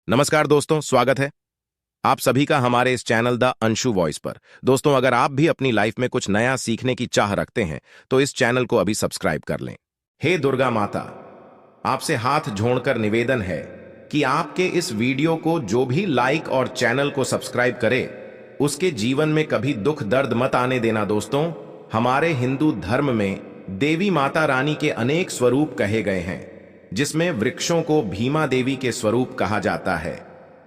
नमस्कार दोस्तों, स्वागत है आप सभी का हमारे इस चैनल द अंशु वॉइस पर। दोस्तों, अगर आप भी अपनी लाइफ में कुछ नया सीखने की चाह रखते हैं तो इस चैनल को अभी सब्सक्राइब कर लें। हे दुर्गा माता, आपसे हाथ जोड़कर निवेदन है कि आपके इस वीडियो को जो भी लाइक और चैनल को सब्सक्राइब करे उसके जीवन में कभी दुख दर्द मत आने देना। दोस्तों, हमारे हिंदू धर्म में देवी माता रानी के अनेक स्वरूप कहे गए हैं, जिसमें वृक्षों को भीमा देवी के स्वरूप कहा जाता है।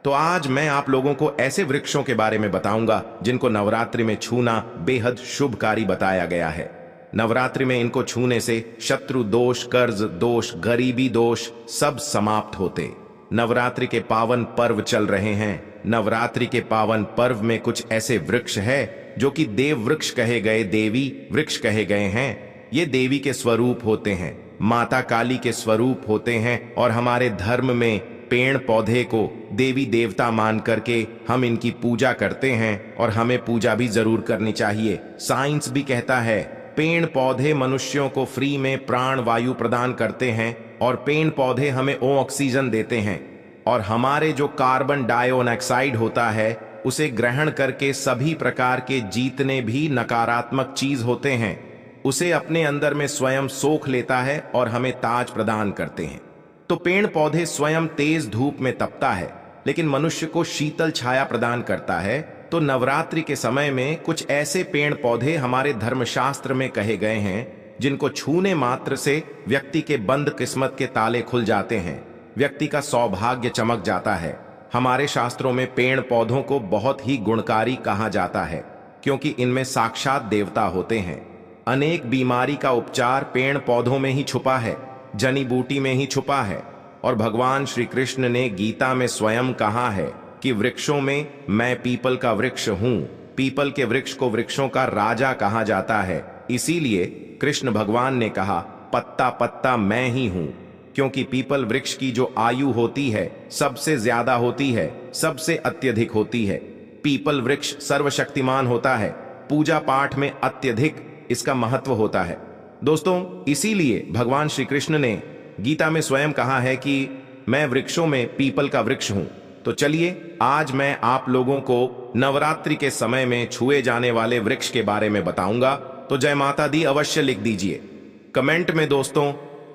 तो आज मैं आप लोगों को ऐसे वृक्षों के बारे में बताऊंगा जिनको नवरात्रि में छूना बेहद शुभकारी बताया गया है। नवरात्रि में इनको छूने से शत्रु दोष, कर्ज दोष, गरीबी दोष सब समाप्त होते। नवरात्रि के पावन पर्व चल रहे हैं। नवरात्रि के पावन पर्व में कुछ ऐसे वृक्ष है जो कि देव वृक्ष कहे गए, देवी वृक्ष कहे गए हैं। ये देवी के स्वरूप होते हैं, माता काली के स्वरूप होते हैं, और हमारे धर्म में पेड़ पौधे को देवी देवता मान करके हम इनकी पूजा करते हैं, और हमें पूजा भी जरूर करनी चाहिए। साइंस भी कहता है पेड़ पौधे मनुष्यों को फ्री में प्राण वायु प्रदान करते हैं, और पेड़ पौधे हमें ऑक्सीजन देते हैं, और हमारे जो कार्बन डाइऑक्साइड होता है उसे ग्रहण करके सभी प्रकार के जितने भी नकारात्मक चीज होते हैं उसे अपने अंदर में स्वयं सोख लेता है और हमें ताज प्रदान करते हैं। तो पेड़ पौधे स्वयं तेज धूप में तपता है लेकिन मनुष्य को शीतल छाया प्रदान करता है। तो नवरात्रि के समय में कुछ ऐसे पेड़ पौधे हमारे धर्मशास्त्र में कहे गए हैं जिनको छूने मात्र से व्यक्ति के बंद किस्मत के ताले खुल जाते हैं, व्यक्ति का सौभाग्य चमक जाता है। हमारे शास्त्रों में पेड़ पौधों को बहुत ही गुणकारी कहा जाता है क्योंकि इनमें साक्षात देवता होते हैं। अनेक बीमारी का उपचार पेड़ पौधों में ही छुपा है, जड़ी बूटी में ही छुपा है, और भगवान श्री कृष्ण ने गीता में स्वयं कहा है कि वृक्षों में मैं पीपल का वृक्ष हूं। पीपल के वृक्ष को वृक्षों का राजा कहा जाता है। इसीलिए कृष्ण भगवान ने कहा पत्ता पत्ता मैं ही हूं, क्योंकि पीपल वृक्ष की जो आयु होती है सबसे ज्यादा होती है, सबसे अत्यधिक होती है। पीपल वृक्ष सर्वशक्तिमान होता है, पूजा पाठ में अत्यधिक इसका महत्व होता है। दोस्तों, इसीलिए भगवान श्री कृष्ण ने गीता में स्वयं कहा है कि मैं वृक्षों में पीपल का वृक्ष हूं। तो चलिए आज मैं आप लोगों को नवरात्रि के समय में छुए जाने वाले वृक्ष के बारे में बताऊंगा। तो जय माता दी अवश्य लिख दीजिए कमेंट में। दोस्तों,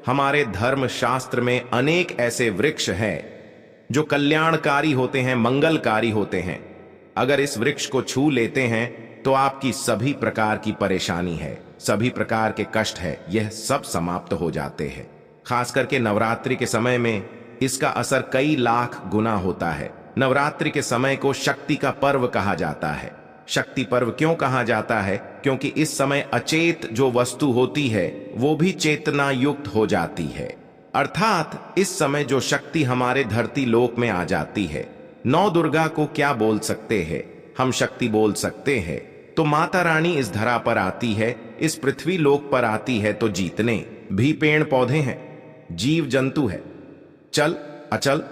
हमारे धर्म शास्त्र में अनेक ऐसे वृक्ष हैं जो कल्याणकारी होते हैं, मंगलकारी होते हैं। अगर इस वृक्ष को छू लेते हैं तो आपकी सभी प्रकार की परेशानी है, सभी प्रकार के कष्ट है, यह सब समाप्त हो जाते हैं। खास करके नवरात्रि के समय में इसका असर कई लाख गुना होता है। नवरात्रि के समय को शक्ति का पर्व कहा जाता है। शक्ति पर्व क्यों कहा जाता है? क्योंकि इस समय अचेत जो वस्तु होती है वो भी चेतना युक्त हो जाती है, अर्थात इस समय जो शक्ति हमारे धरती लोक में आ जाती है। नौ दुर्गा को क्या बोल सकते हैं? हम शक्ति बोल सकते हैं। तो माता रानी इस धरा पर आती है, इस पृथ्वी लोक पर आती है, तो जीतने भी पेड़ पौधे हैं, जीव जंतु है, चल अचल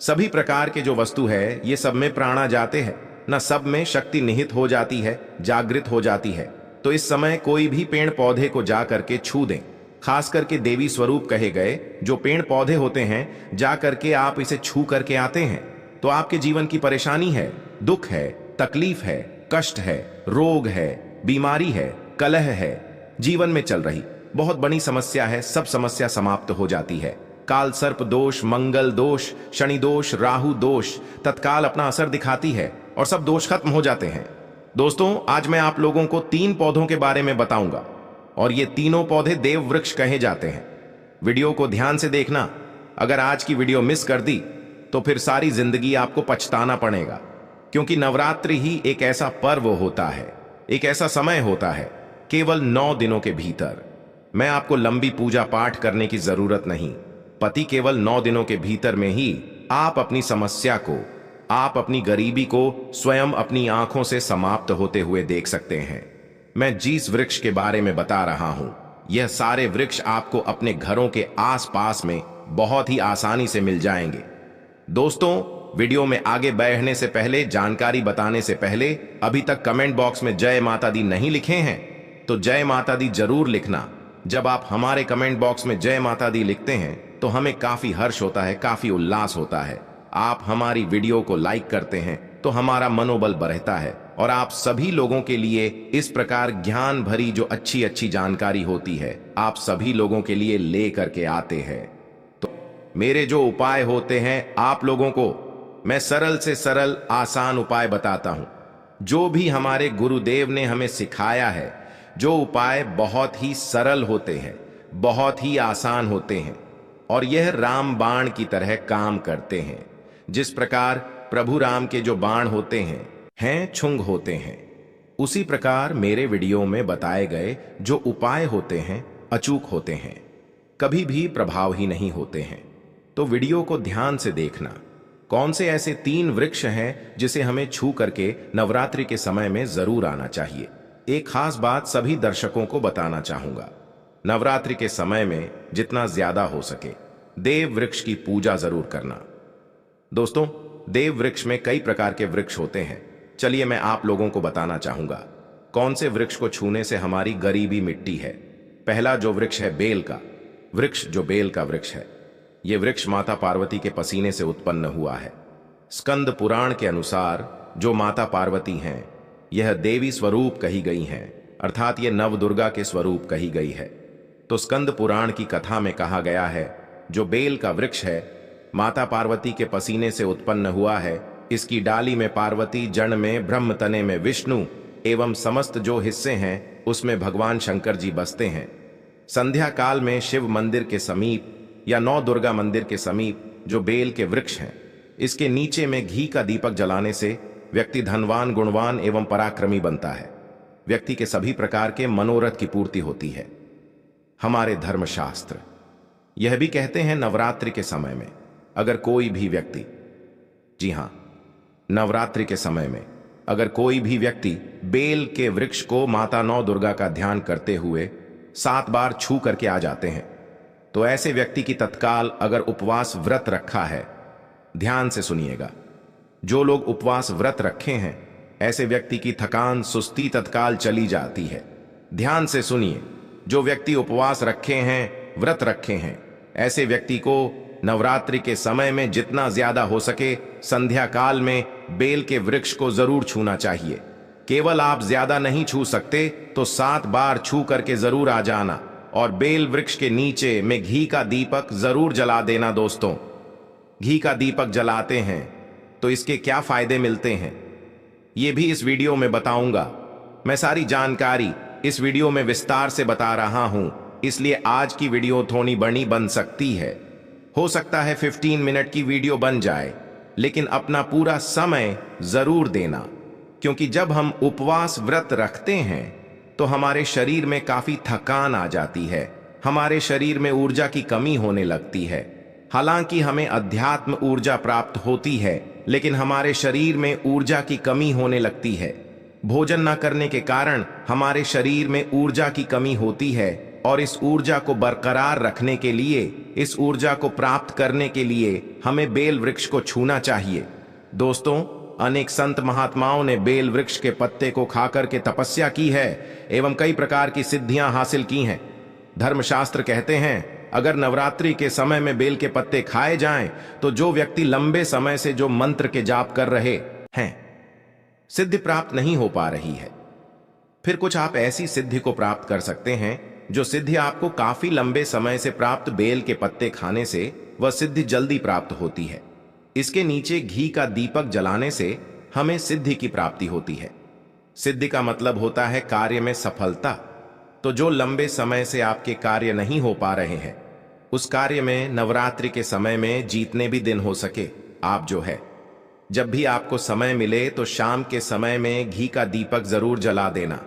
सभी प्रकार के जो वस्तु है ये सब में प्राणा जाते हैं, न सब में शक्ति निहित हो जाती है, जागृत हो जाती है। तो इस समय कोई भी पेड़ पौधे को जा करके छू दें, खास करके देवी स्वरूप कहे गए जो पेड़ पौधे होते हैं, जा करके आप इसे छू करके आते हैं तो आपके जीवन की परेशानी है, दुख है, तकलीफ है, कष्ट है, रोग है, बीमारी है, कलह है, जीवन में चल रही बहुत बड़ी समस्या है, सब समस्या समाप्त हो जाती है। काल सर्प दोष, मंगल दोष, शनि दोष, राहु दोष तत्काल अपना असर दिखाती है और सब दोष खत्म हो जाते हैं। दोस्तों, आज मैं आप लोगों को 3 पौधों के बारे में बताऊंगा और ये तीनों पौधे देव वृक्ष कहे जाते हैं। वीडियो को ध्यान से देखना। अगर आज की वीडियो मिस कर दी तो फिर सारी जिंदगी आपको पछताना पड़ेगा, क्योंकि नवरात्रि ही एक ऐसा पर्व होता है, एक ऐसा समय होता है, केवल 9 दिनों के भीतर। मैं आपको लंबी पूजा पाठ करने की जरूरत नहीं। पति केवल 9 दिनों के भीतर में ही आप अपनी समस्या को, आप अपनी गरीबी को स्वयं अपनी आंखों से समाप्त होते हुए देख सकते हैं। मैं जिस वृक्ष के बारे में बता रहा हूं, यह सारे वृक्ष आपको अपने घरों के आसपास में बहुत ही आसानी से मिल जाएंगे। दोस्तों, वीडियो में आगे बढ़ने से पहले, जानकारी बताने से पहले, अभी तक कमेंट बॉक्स में जय माता दी नहीं लिखे हैं तो जय माता दी जरूर लिखना। जब आप हमारे कमेंट बॉक्स में जय माता दी लिखते हैं तो हमें काफी हर्ष होता है, काफी उल्लास होता है। आप हमारी वीडियो को लाइक करते हैं तो हमारा मनोबल बढ़ता है और आप सभी लोगों के लिए इस प्रकार ज्ञान भरी जो अच्छी अच्छी जानकारी होती है आप सभी लोगों के लिए ले करके आते हैं। तो मेरे जो उपाय होते हैं आप लोगों को मैं सरल से सरल आसान उपाय बताता हूं, जो भी हमारे गुरुदेव ने हमें सिखाया है। जो उपाय बहुत ही सरल होते हैं, बहुत ही आसान होते हैं और यह राम बाण की तरह काम करते हैं। जिस प्रकार प्रभु राम के जो बाण होते हैं छुंग होते हैं, उसी प्रकार मेरे वीडियो में बताए गए जो उपाय होते हैं अचूक होते हैं, कभी भी प्रभावहीन नहीं होते हैं। तो वीडियो को ध्यान से देखना। कौन से ऐसे 3 वृक्ष हैं जिसे हमें छू करके नवरात्रि के समय में जरूर आना चाहिए। एक खास बात सभी दर्शकों को बताना चाहूंगा, नवरात्रि के समय में जितना ज्यादा हो सके देव वृक्ष की पूजा जरूर करना। दोस्तों, देव वृक्ष में कई प्रकार के वृक्ष होते हैं। चलिए मैं आप लोगों को बताना चाहूंगा कौन से वृक्ष को छूने से हमारी गरीबी मिटती है। पहला जो वृक्ष है बेल का वृक्ष, जो बेल का वृक्ष है, यह वृक्ष माता पार्वती के पसीने से उत्पन्न हुआ है। स्कंद पुराण के अनुसार जो माता पार्वती हैं यह देवी स्वरूप कही गई हैं, अर्थात ये नव दुर्गा के स्वरूप कही गई है। तो स्कंद पुराण की कथा में कहा गया है जो बेल का वृक्ष है माता पार्वती के पसीने से उत्पन्न हुआ है। इसकी डाली में पार्वती, जड़ में ब्रह्म, तने में विष्णु एवं समस्त जो हिस्से हैं उसमें भगवान शंकर जी बसते हैं। संध्या काल में शिव मंदिर के समीप या नौ दुर्गा मंदिर के समीप जो बेल के वृक्ष हैं, इसके नीचे में घी का दीपक जलाने से व्यक्ति धनवान, गुणवान एवं पराक्रमी बनता है। व्यक्ति के सभी प्रकार के मनोरथ की पूर्ति होती है। हमारे धर्मशास्त्र यह भी कहते हैं नवरात्रि के समय में अगर कोई भी व्यक्ति, जी हां, नवरात्रि के समय में अगर कोई भी व्यक्ति बेल के वृक्ष को माता नौ दुर्गा का ध्यान करते हुए 7 बार छू करके आ जाते हैं, तो ऐसे व्यक्ति की तत्काल अगर उपवास व्रत रखा है, ध्यान से सुनिएगा, जो लोग उपवास व्रत रखे हैं ऐसे व्यक्ति की थकान, सुस्ती तत्काल चली जाती है। ध्यान से सुनिए, जो व्यक्ति उपवास रखे हैं, व्रत रखे हैं, ऐसे व्यक्ति को नवरात्रि के समय में जितना ज्यादा हो सके संध्या काल में बेल के वृक्ष को जरूर छूना चाहिए। केवल आप ज्यादा नहीं छू सकते तो 7 बार छू करके जरूर आ जाना और बेल वृक्ष के नीचे में घी का दीपक जरूर जला देना। दोस्तों, घी का दीपक जलाते हैं तो इसके क्या फायदे मिलते हैं ये भी इस वीडियो में बताऊंगा। मैं सारी जानकारी इस वीडियो में विस्तार से बता रहा हूं, इसलिए आज की वीडियो थोड़ी बड़ी बन सकती है। हो सकता है 15 मिनट की वीडियो बन जाए, लेकिन अपना पूरा समय जरूर देना, क्योंकि जब हम उपवास व्रत रखते हैं तो हमारे शरीर में काफी थकान आ जाती है, हमारे शरीर में ऊर्जा की कमी होने लगती है। हालांकि हमें अध्यात्म ऊर्जा प्राप्त होती है, लेकिन हमारे शरीर में ऊर्जा की कमी होने लगती है। भोजन न करने के कारण हमारे शरीर में ऊर्जा की कमी होती है और इस ऊर्जा को बरकरार रखने के लिए, इस ऊर्जा को प्राप्त करने के लिए हमें बेल वृक्ष को छूना चाहिए। दोस्तों, अनेक संत महात्माओं ने बेल वृक्ष के पत्ते को खाकर के तपस्या की है एवं कई प्रकार की सिद्धियां हासिल की हैं। धर्मशास्त्र कहते हैं अगर नवरात्रि के समय में बेल के पत्ते खाए जाएं तो जो व्यक्ति लंबे समय से जो मंत्र के जाप कर रहे हैं, सिद्धि प्राप्त नहीं हो पा रही है, फिर कुछ आप ऐसी सिद्धि को प्राप्त कर सकते हैं जो सिद्धि आपको काफी लंबे समय से प्राप्त बेल के पत्ते खाने से वह सिद्धि जल्दी प्राप्त होती है। इसके नीचे घी का दीपक जलाने से हमें सिद्धि की प्राप्ति होती है। सिद्धि का मतलब होता है कार्य में सफलता। तो जो लंबे समय से आपके कार्य नहीं हो पा रहे हैं, उस कार्य में नवरात्रि के समय में जितने भी दिन हो सके आप जो है, जब भी आपको समय मिले तो शाम के समय में घी का दीपक जरूर जला देना।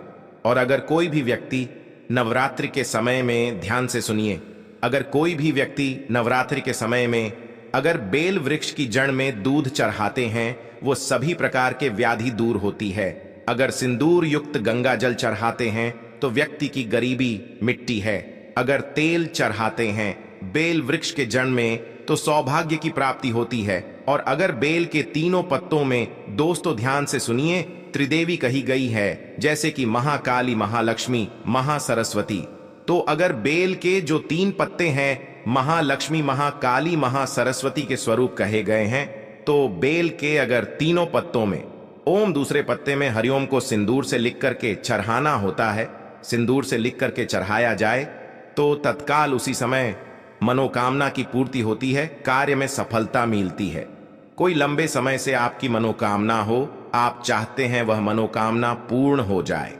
और अगर कोई भी व्यक्ति नवरात्रि के समय में, ध्यान से सुनिए, अगर कोई भी व्यक्ति नवरात्रि के समय में अगर बेल वृक्ष की जड़ में दूध चढ़ाते हैं, वो सभी प्रकार के व्याधि दूर होती है। अगर सिंदूर युक्त गंगा जल चढ़ाते हैं तो व्यक्ति की गरीबी मिटती है। अगर तेल चढ़ाते हैं बेल वृक्ष के जड़ में तो सौभाग्य की प्राप्ति होती है। और अगर बेल के तीनों पत्तों में, दोस्तों ध्यान से सुनिए, त्रिदेवी कही गई है, जैसे कि महाकाली, महालक्ष्मी, महासरस्वती। तो अगर बेल के जो 3 पत्ते हैं महालक्ष्मी, महाकाली, महासरस्वती के स्वरूप कहे गए हैं, तो बेल के अगर तीनों पत्तों में ओम, दूसरे पत्ते में हरिओम को सिंदूर से लिख करके चढ़ाना होता है, सिंदूर से लिख करके चढ़ाया जाए तो तत्काल उसी समय मनोकामना की पूर्ति होती है, कार्य में सफलता मिलती है। कोई लंबे समय से आपकी मनोकामना हो, आप चाहते हैं वह मनोकामना पूर्ण हो जाए,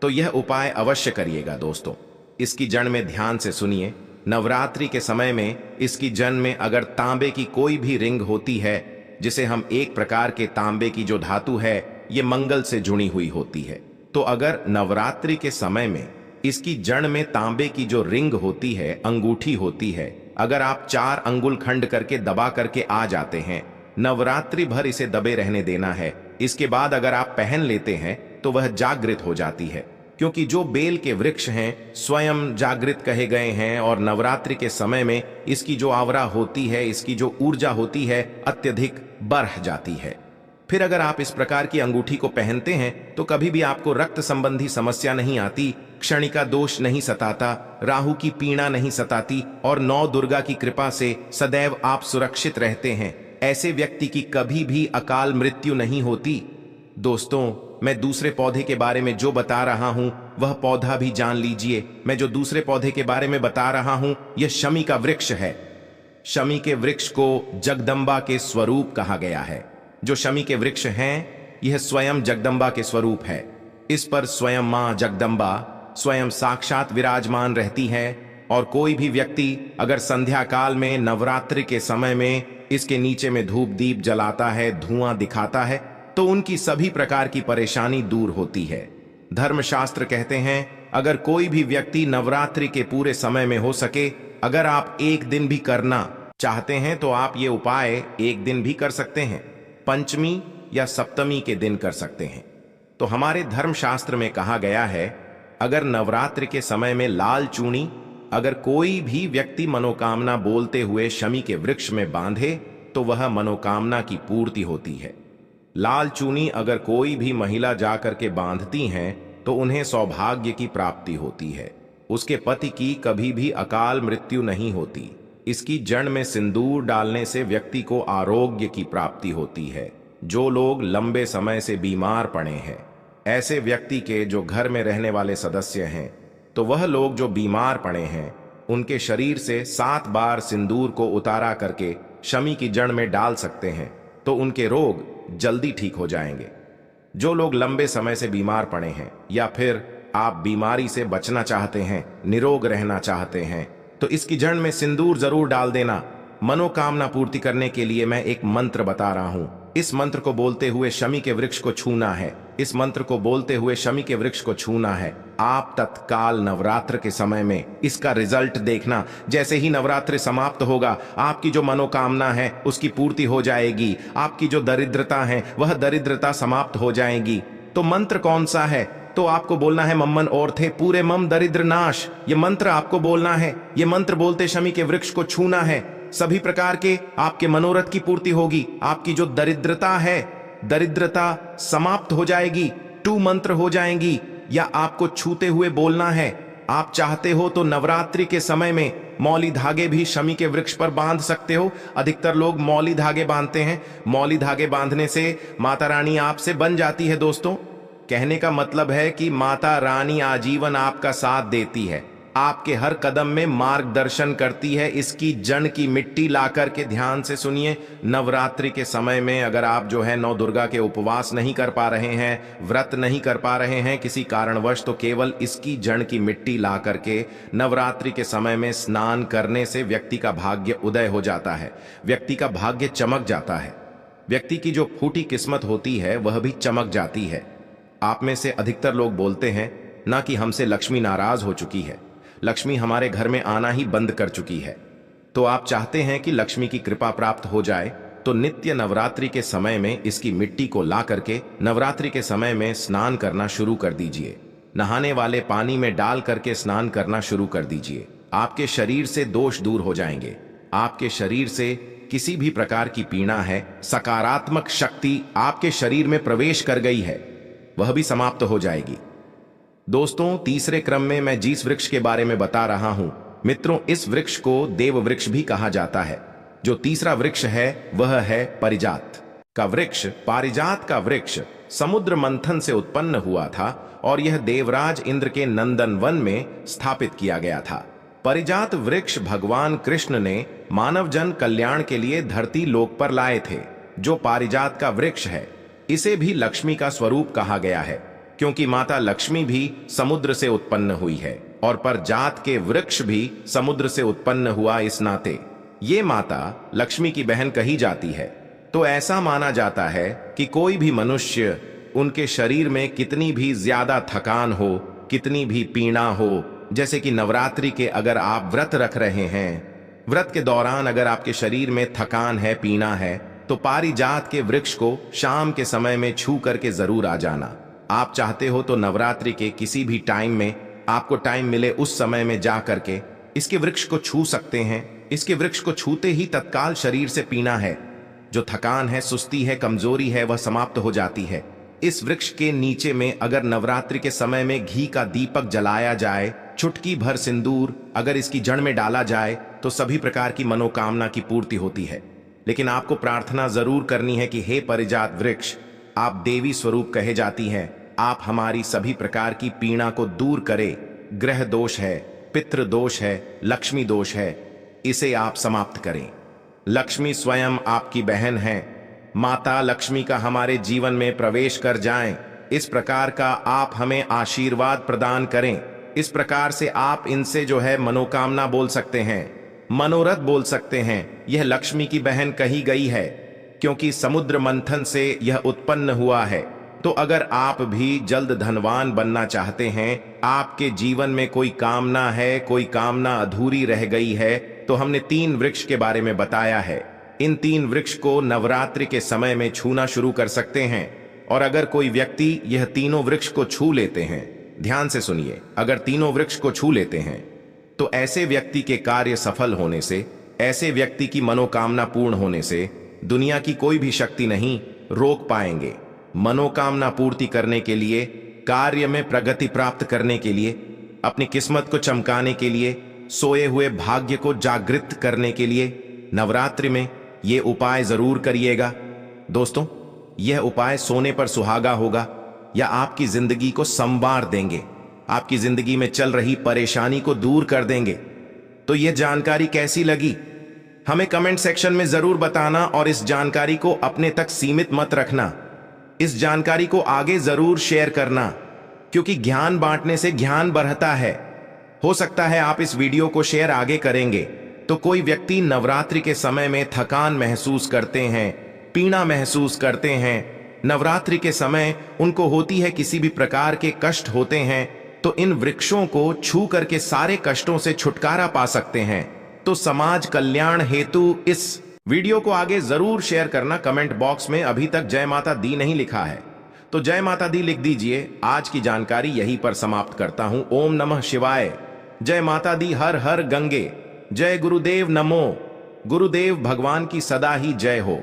तो यह उपाय अवश्य करिएगा दोस्तों। इसकी जड़ में ध्यान से सुनिए। नवरात्रि के समय में इसकी जड़ में अगर तांबे की कोई भी रिंग होती है, जिसे हम एक प्रकार के तांबे की जो धातु है ये मंगल से जुड़ी हुई होती है, तो अगर नवरात्रि के समय में इसकी जड़ में तांबे की जो रिंग होती है, अंगूठी होती है, अगर आप 4 अंगुल खंड करके दबा करके आ जाते हैं, नवरात्रि भर इसे दबे रहने देना है। इसके बाद अगर आप पहन लेते हैं तो वह जागृत हो जाती है, क्योंकि जो बेल के वृक्ष हैं स्वयं जागृत कहे गए हैं और नवरात्रि के समय में इसकी जो आवरा होती है, इसकी जो ऊर्जा होती है अत्यधिक बढ़ जाती है। फिर अगर आप इस प्रकार की अंगूठी को पहनते हैं तो कभी भी आपको रक्त संबंधी समस्या नहीं आती, क्षणिका दोष नहीं सताता, राहु की पीड़ा नहीं सताती और नौ दुर्गा की कृपा से सदैव आप सुरक्षित रहते हैं। ऐसे व्यक्ति की कभी भी अकाल मृत्यु नहीं होती। दोस्तों, मैं दूसरे पौधे के बारे में जो बता रहा हूं वह पौधा भी जान लीजिए। मैं जो दूसरे पौधे के बारे में बता रहा हूं यह शमी का वृक्ष है। शमी के वृक्ष को जगदम्बा के स्वरूप कहा गया है। जो शमी के वृक्ष हैं यह स्वयं जगदम्बा के स्वरूप है। इस पर स्वयं मां जगदम्बा स्वयं साक्षात विराजमान रहती है और कोई भी व्यक्ति अगर संध्या काल में नवरात्रि के समय में इसके नीचे में धूप दीप जलाता है, धुआं दिखाता है, तो उनकी सभी प्रकार की परेशानी दूर होती है। धर्मशास्त्र कहते हैं अगर कोई भी व्यक्ति नवरात्रि के पूरे समय में हो सके, अगर आप एक दिन भी करना चाहते हैं तो आप ये उपाय एक दिन भी कर सकते हैं, पंचमी या सप्तमी के दिन कर सकते हैं। तो हमारे धर्मशास्त्र में कहा गया है अगर नवरात्रि के समय में लाल चूनी अगर कोई भी व्यक्ति मनोकामना बोलते हुए शमी के वृक्ष में बांधे तो वह मनोकामना की पूर्ति होती है। लाल चूनी अगर कोई भी महिला जाकर के बांधती हैं तो उन्हें सौभाग्य की प्राप्ति होती है, उसके पति की कभी भी अकाल मृत्यु नहीं होती। इसकी जड़ में सिंदूर डालने से व्यक्ति को आरोग्य की प्राप्ति होती है। जो लोग लंबे समय से बीमार पड़े हैं, ऐसे व्यक्ति के जो घर में रहने वाले सदस्य हैं, तो वह लोग जो बीमार पड़े हैं उनके शरीर से 7 बार सिंदूर को उतारा करके शमी की जड़ में डाल सकते हैं, तो उनके रोग जल्दी ठीक हो जाएंगे। जो लोग लंबे समय से बीमार पड़े हैं या फिर आप बीमारी से बचना चाहते हैं, निरोग रहना चाहते हैं, तो इसकी जड़ में सिंदूर जरूर डाल देना। मनोकामना पूर्ति करने के लिए मैं एक मंत्र बता रहा हूं। इस मंत्र को बोलते हुए शमी के वृक्ष को छूना है। इस मंत्र को बोलते हुए शमी के वृक्ष को छूना है। आप तत्काल नवरात्र के समय में इसका रिजल्ट देखना। जैसे ही नवरात्र समाप्त होगा, आपकी जो मनोकामना है उसकी पूर्ति हो जाएगी। आपकी जो दरिद्रता है वह दरिद्रता समाप्त हो जाएगी। तो मंत्र कौन सा है? तो आपको बोलना है मम्मन और थे पूरे मम दरिद्र नाश। ये मंत्र आपको बोलना है। ये मंत्र बोलते शमी के वृक्ष को छूना है। सभी प्रकार के आपके मनोरथ की पूर्ति होगी। आपकी जो दरिद्रता है, दरिद्रता समाप्त हो जाएगी, 2 मंत्र हो जाएंगी। या आपको छूते हुए बोलना है। आप चाहते हो तो नवरात्रि के समय में मौली धागे भी शमी के वृक्ष पर बांध सकते हो। अधिकतर लोग मौली धागे बांधते हैं। मौली धागे बांधने से माता रानी आपसे बन जाती है। दोस्तों, कहने का मतलब है कि माता रानी आजीवन आपका साथ देती है, आपके हर कदम में मार्गदर्शन करती है। इसकी जड़ की मिट्टी ला करके ध्यान से सुनिए। नवरात्रि के समय में अगर आप जो है 9 दुर्गा के उपवास नहीं कर पा रहे हैं, व्रत नहीं कर पा रहे हैं किसी कारणवश, तो केवल इसकी जड़ की मिट्टी ला करके नवरात्रि के समय में स्नान करने से व्यक्ति का भाग्य उदय हो जाता है, व्यक्ति का भाग्य चमक जाता है। व्यक्ति की जो फूटी किस्मत होती है वह भी चमक जाती है। आप में से अधिकतर लोग बोलते हैं ना कि हमसे लक्ष्मी नाराज हो चुकी है, लक्ष्मी हमारे घर में आना ही बंद कर चुकी है। तो आप चाहते हैं कि लक्ष्मी की कृपा प्राप्त हो जाए, तो नित्य नवरात्रि के समय में इसकी मिट्टी को ला करके नवरात्रि के समय में स्नान करना शुरू कर दीजिए। नहाने वाले पानी में डाल करके स्नान करना शुरू कर दीजिए। आपके शरीर से दोष दूर हो जाएंगे। आपके शरीर से किसी भी प्रकार की पीड़ा है, सकारात्मक शक्ति आपके शरीर में प्रवेश कर गई है, वह भी समाप्त हो जाएगी। दोस्तों, तीसरे क्रम में मैं जिस वृक्ष के बारे में बता रहा हूं, मित्रों, इस वृक्ष को देव वृक्ष भी कहा जाता है। जो तीसरा वृक्ष है वह है पारिजात का वृक्ष। पारिजात का वृक्ष समुद्र मंथन से उत्पन्न हुआ था और यह देवराज इंद्र के नंदनवन में स्थापित किया गया था। पारिजात वृक्ष भगवान कृष्ण ने मानव जन कल्याण के लिए धरती लोक पर लाए थे। जो पारिजात का वृक्ष है इसे भी लक्ष्मी का स्वरूप कहा गया है, क्योंकि माता लक्ष्मी भी समुद्र से उत्पन्न हुई है और पारिजात के वृक्ष भी समुद्र से उत्पन्न हुआ, इस नाते ये माता लक्ष्मी की बहन कही जाती है। तो ऐसा माना जाता है कि कोई भी मनुष्य उनके शरीर में कितनी भी ज्यादा थकान हो, कितनी भी पीड़ा हो, जैसे कि नवरात्रि के अगर आप व्रत रख रहे हैं, व्रत के दौरान अगर आपके शरीर में थकान है, पीड़ा है, तो पारिजात के वृक्ष को शाम के समय में छू करके जरूर आ जाना। आप चाहते हो तो नवरात्रि के किसी भी टाइम में आपको टाइम मिले उस समय में जा करके इसके वृक्ष को छू सकते हैं। इसके वृक्ष को छूते ही तत्काल शरीर से पीड़ा है, जो थकान है, सुस्ती है, कमजोरी है, वह समाप्त हो जाती है। इस वृक्ष के नीचे में अगर नवरात्रि के समय में घी का दीपक जलाया जाए, चुटकी भर सिंदूर अगर इसकी जड़ में डाला जाए तो सभी प्रकार की मनोकामना की पूर्ति होती है। लेकिन आपको प्रार्थना जरूर करनी है कि हे पारिजात वृक्ष, आप देवी स्वरूप कहे जाती हैं, आप हमारी सभी प्रकार की पीड़ा को दूर करें। ग्रह दोष है, पितृ दोष है, लक्ष्मी दोष है, इसे आप समाप्त करें। लक्ष्मी स्वयं आपकी बहन है। माता लक्ष्मी का हमारे जीवन में प्रवेश कर जाएं, इस प्रकार का आप हमें आशीर्वाद प्रदान करें। इस प्रकार से आप इनसे जो है मनोकामना बोल सकते हैं, मनोरथ बोल सकते हैं। यह लक्ष्मी की बहन कही गई है क्योंकि समुद्र मंथन से यह उत्पन्न हुआ है। तो अगर आप भी जल्द धनवान बनना चाहते हैं, आपके जीवन में कोई कामना है, कोई कामना अधूरी रह गई है, तो हमने 3 वृक्ष के बारे में बताया है। इन 3 वृक्ष को नवरात्रि के समय में छूना शुरू कर सकते हैं। और अगर कोई व्यक्ति यह तीनों वृक्ष को छू लेते हैं, ध्यान से सुनिए, अगर तीनों वृक्ष को छू लेते हैं तो ऐसे व्यक्ति के कार्य सफल होने से, ऐसे व्यक्ति की मनोकामना पूर्ण होने से दुनिया की कोई भी शक्ति नहीं रोक पाएंगे। मनोकामना पूर्ति करने के लिए, कार्य में प्रगति प्राप्त करने के लिए, अपनी किस्मत को चमकाने के लिए, सोए हुए भाग्य को जागृत करने के लिए नवरात्रि में ये उपाय जरूर करिएगा। दोस्तों, यह उपाय सोने पर सुहागा होगा या आपकी जिंदगी को संवार देंगे, आपकी जिंदगी में चल रही परेशानी को दूर कर देंगे। तो यह जानकारी कैसी लगी हमें कमेंट सेक्शन में जरूर बताना और इस जानकारी को अपने तक सीमित मत रखना। इस जानकारी को आगे जरूर शेयर करना, क्योंकि ज्ञान बांटने से ज्ञान बढ़ता है। हो सकता है आप इस वीडियो को शेयर आगे करेंगे तो कोई व्यक्ति नवरात्रि के समय में थकान महसूस करते हैं, पीड़ा महसूस करते हैं, नवरात्रि के समय उनको होती है किसी भी प्रकार के कष्ट होते हैं, तो इन वृक्षों को छू करके सारे कष्टों से छुटकारा पा सकते हैं। तो समाज कल्याण हेतु इस वीडियो को आगे जरूर शेयर करना। कमेंट बॉक्स में अभी तक जय माता दी नहीं लिखा है तो जय माता दी लिख दीजिए। आज की जानकारी यहीं पर समाप्त करता हूं। ओम नमः शिवाय। जय माता दी। हर हर गंगे। जय गुरुदेव। नमो गुरुदेव। भगवान की सदा ही जय हो।